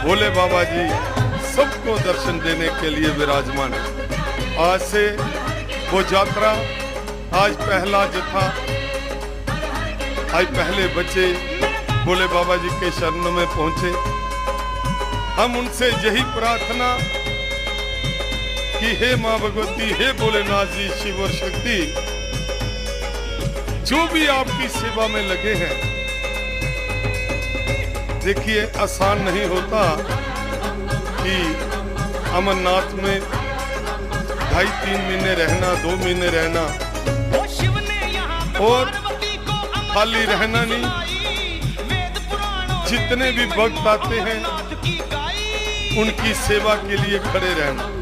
भोले बाबा जी सबको दर्शन देने के लिए विराजमान है। आज से वो यात्रा, आज पहला जत्था, आज पहले बच्चे भोले बाबा जी के शरण में पहुंचे। हम उनसे यही प्रार्थना कि हे मां भगवती, हे भोलेनाथ जी, शिव और शक्ति, जो भी आपकी सेवा में लगे हैं, देखिए आसान नहीं होता कि अमरनाथ में 2.5-3 महीने रहना, 2 महीने रहना और खाली रहना नहीं, जितने भी भक्त आते हैं उनकी सेवा के लिए खड़े रहना।